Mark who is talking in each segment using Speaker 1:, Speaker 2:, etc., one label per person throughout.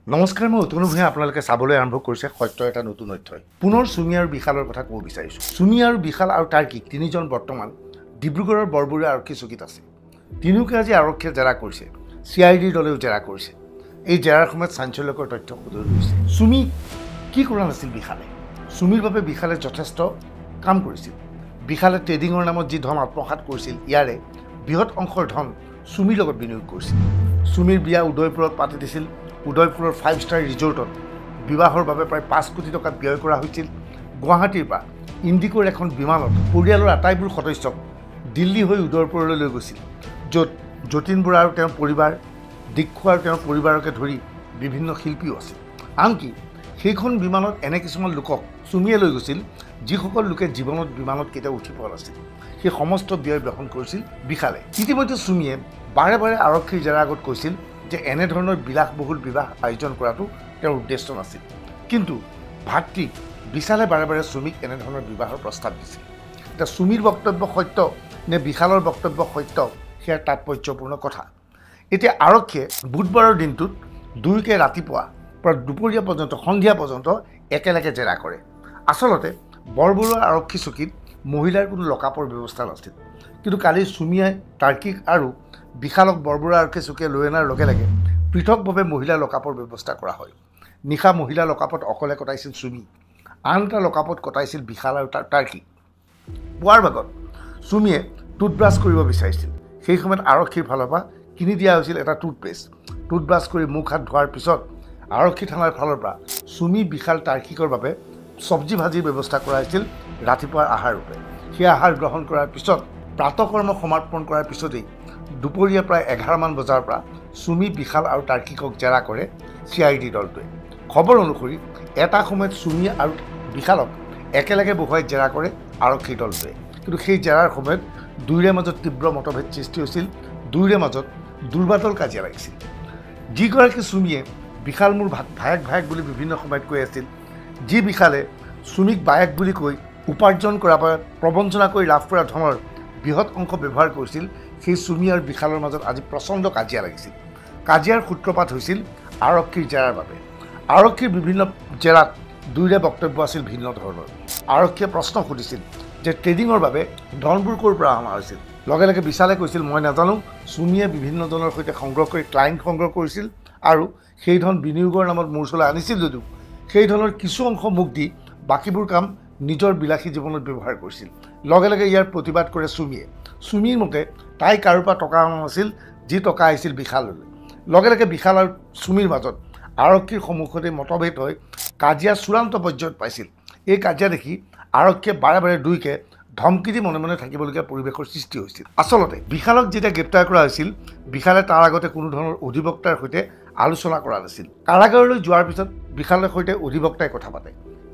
Speaker 1: নমস্কাৰ, মই অতনু ভূঞা। আপোনালোকে চাবলৈ আৰম্ভ কৰিছে সত্য এটা নতুন অধ্যায়। পুনৰ চুমি আৰু বিশালৰ কথা ক'ব বিচাৰিছোঁ। চুমি আৰু বিশাল আৰু তাৰ্কিক তিনিজন বৰ্তমান ডিব্ৰুগড়ৰ বৰবৰুৱা আৰক্ষী চকীত আছে। তিনিওকে আজি আৰক্ষীয়ে জেৰা কৰিছে, CIDৰ দলেও জেৰা কৰিছে। এই জেৰাৰ সময়ত চাঞ্চল্যকৰ তথ্য উদয় হৈছে। চুমি কি কৰা নাছিল বিশালে? চুমিৰ বাবে বিশালে যথেষ্ট কাম কৰিছিল। বিশালে ট্ৰেডিঙৰ নামত যি ধন আত্মসাৎ কৰিছিল, ইয়াৰে বৃহৎ অংশৰ ধন চুমিৰ লগত বিনিয়োগ কৰিছিল। চুমিৰ বিয়া উদয়পুৰত পাতি দিছিল। উদয়পুৰৰ 5 ষ্টাৰ ৰিজৰ্টত বিবাহৰ বাবে প্ৰায় 5 কোটি টকা ব্যয় কৰা হৈছিল। গুৱাহাটীৰ পৰা ইণ্ডিগোৰ এখন বিমানত পৰিয়ালৰ আটাইবোৰ সদস্যক দিল্লী হৈ উদয়পুৰলৈ লৈ গৈছিল, য'ত যতীন বৰা আৰু তেওঁৰ পৰিবাৰ, দীক্ষু আৰু তেওঁৰ পৰিবাৰকে ধৰি বিভিন্ন শিল্পীও আছিল। আনকি সেইখন বিমানত এনে কিছুমান লোকক চুমিয়ে লৈ গৈছিল, যিসকল লোকে জীৱনত বিমানত কেতিয়াও উঠি পোৱা নাছিল। সেই সমস্ত ব্যয় বহন কৰিছিল বিশালে। ইতিমধ্যে চুমিয়ে বাৰে বাৰে আৰক্ষীৰ জেৰাৰ আগত কৈছিল যে এনেধৰণৰ বিলাসবহুল বিবাহ আয়োজন কৰাটো তেওঁৰ উদ্দেশ্য নাছিল। কিন্তু ভাতৃ বিশালে বাৰে বাৰে চুমিক এনেধৰণৰ বিবাহৰ প্ৰস্তাৱ দিছিল। এতিয়া চুমিৰ বক্তব্য সত্য নে বিশালৰ বক্তব্য সত্য, সেয়া তাৎপৰ্যপূৰ্ণ কথা। এতিয়া আৰক্ষীয়ে বুধবাৰৰ দিনটোত দুয়োকে ৰাতিপুৱা পৰা দুপৰীয়া পৰ্যন্ত, সন্ধিয়া পৰ্যন্ত একেলগে জেৰা কৰে। আচলতে বৰবৰুৱা আৰক্ষী চকীত মহিলাৰ কোনো লকআপৰ ব্যৱস্থা নাছিল। কিন্তু কালি চুমিয়ে তাৰ্কিক আৰু বিশালক বৰবৰুৱা আৰক্ষী চকীয়ে লৈ অনাৰ লগে লগে পৃথকভাৱে মহিলা লকআপৰ ব্যৱস্থা কৰা হয়। নিশা মহিলা লকআপত অকলে কটাইছিল চুমি, আন এটা লকআপত কটাইছিল বিশাল আৰু তাৰ্কিক। পুৱাৰ ভাগত চুমিয়ে টুথব্ৰাছ কৰিব বিচাৰিছিল। সেই সময়ত আৰক্ষীৰ ফালৰ পৰা কিনি দিয়া হৈছিল এটা টুথপেষ্ট। টুথব্ৰাছ কৰি মুখ হাত ধোৱাৰ পিছত আৰক্ষী থানাৰ ফালৰ পৰা চুমি, বিশাল, তাৰ্কিকৰ বাবে চব্জি ভাজিৰ ব্যৱস্থা কৰা হৈছিল ৰাতিপুৱাৰ আহাৰ ৰূপে। সেই আহাৰ গ্ৰহণ কৰাৰ পিছত প্ৰাতঃকৰ্ম সমাপন কৰাৰ পিছতেই দুপৰীয়া প্ৰায় 11 মান বজাৰ পৰা চুমি, বিশাল আৰু তাৰ্কিকক জেৰা কৰে CID দলটোৱে। খবৰ অনুসৰি এটা সময়ত চুমি আৰু বিশালক একেলগে বহুৱাই জেৰা কৰে আৰক্ষী দলটোৱে। কিন্তু সেই জেৰাৰ সময়ত দুয়োৰে মাজত তীব্ৰ মতভেদ সৃষ্টি হৈছিল। দুয়োৰে মাজত দুৰ্বাদল কাজিয়া লাগিছিল। যিগৰাকী চুমিয়ে বিশাল মোৰ ভায়েক বুলি বিভিন্ন সময়ত কৈ আছিল, যি বিশালে চুমিক বায়েক বুলি কৈ উপাৰ্জন কৰা বা প্ৰবঞ্চনা কৰি লাভ কৰা ধনৰ বৃহৎ অংশ ব্যৱহাৰ কৰিছিল, সেই চুমি আৰু বিশালৰ মাজত আজি প্ৰচণ্ড কাজিয়া লাগিছিল। কাজিয়াৰ সূত্ৰপাত হৈছিল আৰক্ষীৰ জেৰাৰ বাবে। আৰক্ষীৰ বিভিন্ন জেৰাত দুয়োৰে বক্তব্য আছিল ভিন্ন ধৰণৰ। আৰক্ষীয়ে প্ৰশ্ন সুধিছিল যে ট্ৰেডিঙৰ বাবে ধনবোৰ ক'ৰ পৰা অনা হৈছিল। লগে লগে বিশালে কৈছিল, মই নাজানো। চুমিয়ে বিভিন্নজনৰ সৈতে সংগ্ৰহ কৰি ক্লায়েণ্ট সংগ্ৰহ কৰিছিল আৰু সেই ধন বিনিয়োগৰ নামত মোৰ ওচৰলৈ আনিছিল যদিও সেই ধনৰ কিছু অংশ মোক দি বাকীবোৰ কাম নিজৰ বিলাসী জীৱনত ব্যৱহাৰ কৰিছিল। লগে লগে ইয়াৰ প্ৰতিবাদ কৰে চুমিয়ে। চুমিৰ মতে তাই কাৰোৰ পৰা টকা অনা নাছিল, যি টকা আহিছিল বিশাললৈ। লগে লগে বিশাল আৰু চুমিৰ মাজত আৰক্ষীৰ সন্মুখতে মতভেদ হৈ কাজিয়া চূড়ান্ত পৰ্যায়ত পাইছিল। এই কাজিয়া দেখি আৰক্ষীয়ে বাৰে বাৰে দুয়োকে ধমকি দি মনে মনে থাকিবলগীয়া পৰিৱেশৰ সৃষ্টি হৈছিল। আচলতে বিশালক যেতিয়া গ্ৰেপ্তাৰ কৰা হৈছিল, বিশালে তাৰ আগতে কোনো ধৰণৰ অধিবক্তাৰ সৈতে আলোচনা কৰা নাছিল। কাৰাগাৰলৈ যোৱাৰ পিছত বিশালৰ সৈতে অধিবক্তাই কথা পাতে।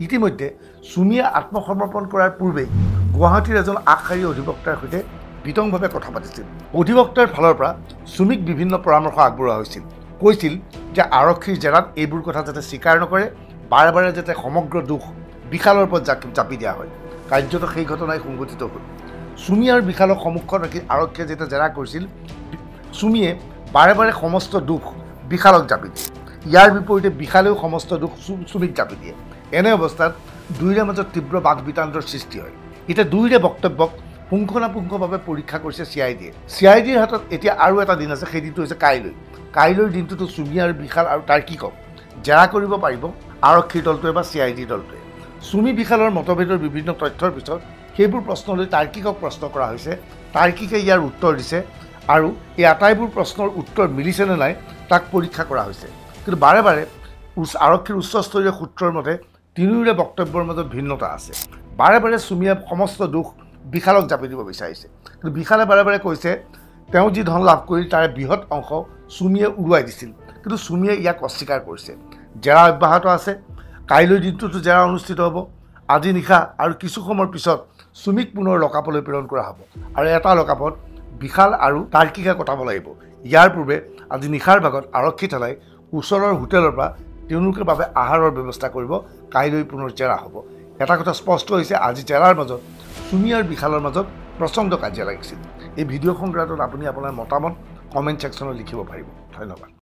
Speaker 1: ইতিমধ্যে চুমিয়ে আত্মসমৰ্পণ কৰাৰ পূৰ্বেই গুৱাহাটীৰ এজন আগশাৰীৰ অধিবক্তাৰ সৈতে বিতংভাৱে কথা পাতিছিল। অধিবক্তাৰ ফালৰ পৰা চুমিক বিভিন্ন পৰামৰ্শ আগবঢ়োৱা হৈছিল। কৈছিল যে আৰক্ষীৰ জেৰাত এইবোৰ কথা যাতে স্বীকাৰ নকৰে, বাৰে বাৰে যাতে সমগ্ৰ দোষ বিশালৰ ওপৰত জাপি দিয়া হয়। কাৰ্যত সেই ঘটনাই সংঘটিত হ'ল। চুমি আৰু বিশালক সন্মুখত ৰাখি আৰক্ষীয়ে যেতিয়া জেৰা কৰিছিল, চুমিয়ে বাৰে বাৰে সমস্ত দোষ বিশালক জাপি দিয়ে। ইয়াৰ বিপৰীতে বিশালেও সমস্ত দোষ চুমিক জাপি দিয়ে। এনে অৱস্থাত দুয়োৰে মাজত তীব্ৰ বাক বিতান্তৰ সৃষ্টি হয়। এতিয়া দুয়োৰে বক্তব্যক পুংখানুপুংখভাৱে পৰীক্ষা কৰিছে CIDয়ে। CIDৰ হাতত এতিয়া আৰু এটা দিন আছে, সেই দিনটো হৈছে কাইলৈ। কাইলৈৰ দিনটোতো চুমি আৰু বিশাল আৰু তাৰ্কিকক জেৰা কৰিব পাৰিব আৰক্ষীৰ দলটোৱে বা CID দলটোৱে। চুমি বিশালৰ মতভেদৰ বিভিন্ন তথ্যৰ পিছত সেইবোৰ প্ৰশ্নলৈ তাৰ্কিকক প্ৰশ্ন কৰা হৈছে। তাৰ্কিকে ইয়াৰ উত্তৰ দিছে আৰু এই আটাইবোৰ প্ৰশ্নৰ উত্তৰ মিলিছে নে নাই তাক পৰীক্ষা কৰা হৈছে। কিন্তু বাৰে বাৰে আৰক্ষীৰ উচ্চস্তৰীয় সূত্ৰৰ মতে তিনিওৰে বক্তব্যৰ মাজত ভিন্নতা আছে। বাৰে বাৰে চুমিয়ে সমস্ত দোষ বিশালক জাপি দিব বিচাৰিছে। কিন্তু বিশালে বাৰে বাৰে কৈছে তেওঁ যি ধন লাভ কৰিল তাৰে বৃহৎ অংশ চুমিয়ে উৰুৱাই দিছিল। কিন্তু চুমিয়ে ইয়াক অস্বীকাৰ কৰিছে। জেৰা অব্যাহত আছে। কাইলৈ দিনটোতো জেৰা অনুষ্ঠিত হ'ব। আজি নিশা আৰু কিছু সময়ৰ পিছত চুমিক পুনৰ লকআপলৈ প্ৰেৰণ কৰা হ'ব আৰু এটা লকআপত বিশাল আৰু তাৰ্কিকে কটাব লাগিব। ইয়াৰ পূৰ্বে আজি নিশাৰ ভাগত আৰক্ষী থানাই ওচৰৰ হোটেলৰ পৰা তেওঁলোকৰ বাবে আহাৰৰ ব্যৱস্থা কৰিব। কাইলৈ পুনৰ জেৰা হ'ব। এটা কথা স্পষ্ট হৈছে, আজি জেৰাৰ মাজত চুমি আৰু বিশালৰ মাজত প্ৰচণ্ড কাজিয়া লাগিছিল। এই ভিডিঅ' সংক্ৰান্তত আপুনি আপোনাৰ মতামত কমেণ্ট ছেকশ্যনত লিখিব পাৰিব। ধন্যবাদ।